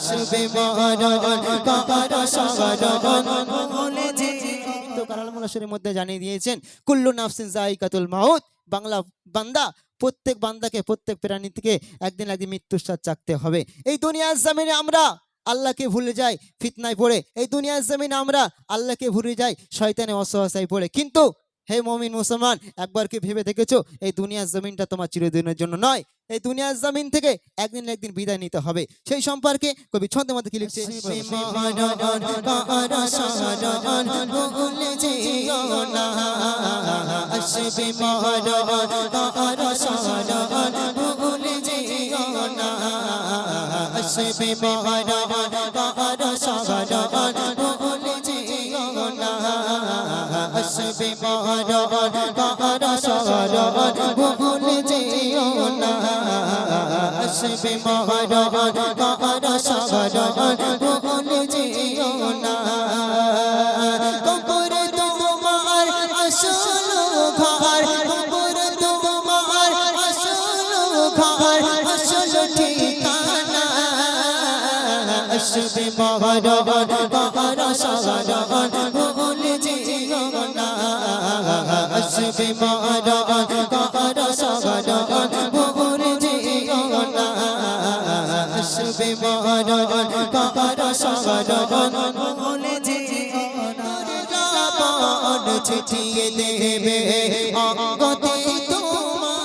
আসবে মরণ কারো সাগরণ ভুলে যে তো কালাম শরীফের মধ্যে জানিয়ে দিয়েছেন কুল্লু নাফসিন যায়িকাতুল মাউত। বাংলা বান্দা প্রত্যেক বান্দাকে প্রত্যেক প্রাণী থেকে একদিন একদিন মৃত্যুর স্বাদ চাকতে হবে। এই দুনিয়ার জমিনে আমরা আল্লাহকে ভুলে যাই ফিতনায় পড়ে, এই দুনিয়ার জমিনে আমরা আল্লাহকে ভুলে যাই শয়তানে ওয়াসওয়াসায় পড়ে। কিন্তু হে মুমিন মুসলমান, একবার কি ভেবে দেখেছো এই দুনিয়ার জমিনটা তোমার চিরদিনের জন্য নয়, এই দুনিয়ার জমিন থেকে একদিন একদিন বিদায় নিতে হবে। সেই সম্পর্কে কবি ছন্দের মধ্যে কি লিখছে, আসবে মরণ কারো সাগরণ ভুলে যেও না, আসবে মরণ কারো সাগরণ ভুলে যেও না। কবর তোমার আসল ঘর, কবর তোমার আসল ঘর, আসল ঠিকানা। আসবে মরণ কারো সাগরণ ভুলে যেও না, আসবে মরণ কারো সাগরণ ভুলে যেও না, আসবে মরণ কারো সাগরণ ভুলে যেও না। রাবণ চিঠিয়ে দেবে অঙ্গতে তোমার,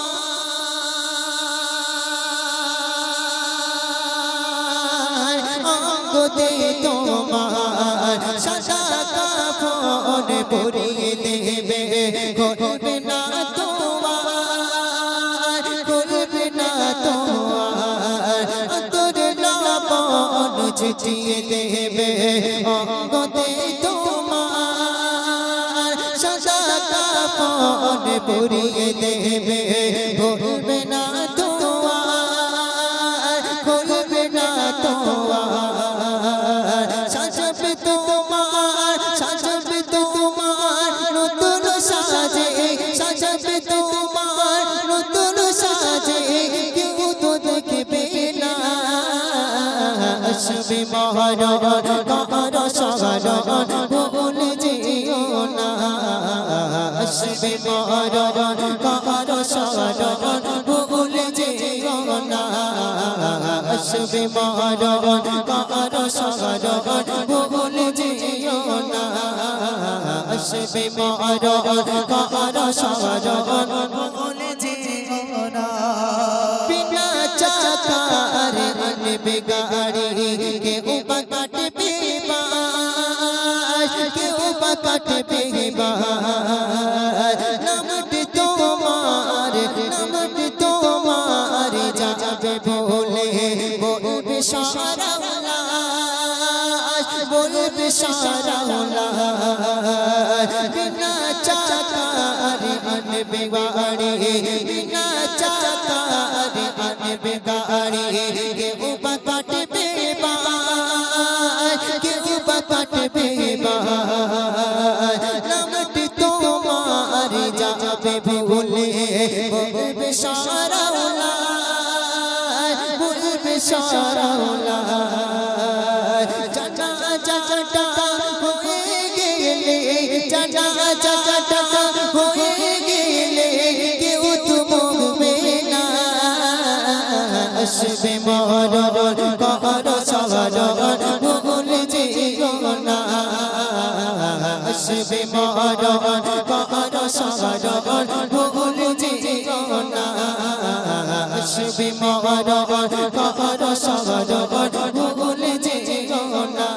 অঙ্গতে তোমার সাদা কাফন পরিয়ে দেবে, করবে না তোমার, করবে না তোমার। তোর রাবণ চিঠিয়ে দেবে অঙ্গতে তোমার, সাদা কাফন পরিয়ে দেবে, করবে না তোমার, করবে না তোমার। সাজাবে তোমার, সাজাবে তোমার নতুন সাজে, সাজাবে তোমার নতুন সাজে, কেউ তো দেখবে না। আসবে মরণ কারো সাগরণ ভুলে যেও না, আসবে মরণ কারো সাগরণ ভুলে যেও না, আসবে মরণ কারো সাগরণ ভুলে যেও না, আসবে মরণ কারো সাগরণ ভুলে যেও না। বিনা চাকার আনবে গাড়ি, কেউ বা কাটবে বাস, কেউ বা কাটবে বাস। নামটি তোমার, নামটি তোমার যাবে বলে বলবে সারা উল্লাস, বলবে সারা উল্লাস। বিনা চাকার আনবে গাড়ি, বিনা চাকার আনবে গাড়ি, কেউ বা কাটবে বাস, কেউ বা কাটবে বাস। নামটি তোমার যাবে বলে বলবে সারা উল্লাস, বলবে সারা উল্লাস। জানাজাটা হয়ে গেলে, জানাজাটা হয়ে গেলে কেউ তো মরবে না। আসবে মরণ কারো সাগরণ ভুলে যেও না, আসবে মরণ কারো সাগরণ ভুলে যেও না, আসবে মরণ কারো সাগরণ ভুলে যেও না,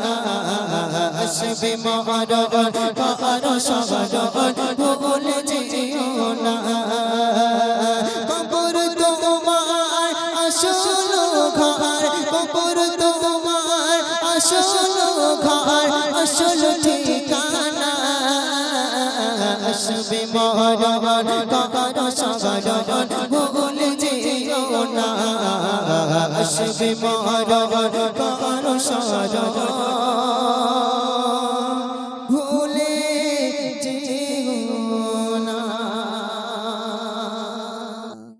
আসবে মরণ কারো সাগরণ ভুলে যেও না। কবর তোমার আসল ঘর, কবর তোমার আসল ঘর, আসল ঠিকানা। আসবে মরণ কারো সাগরণ ভুলে যেও না, আসবে মরণ কারো সাগরণ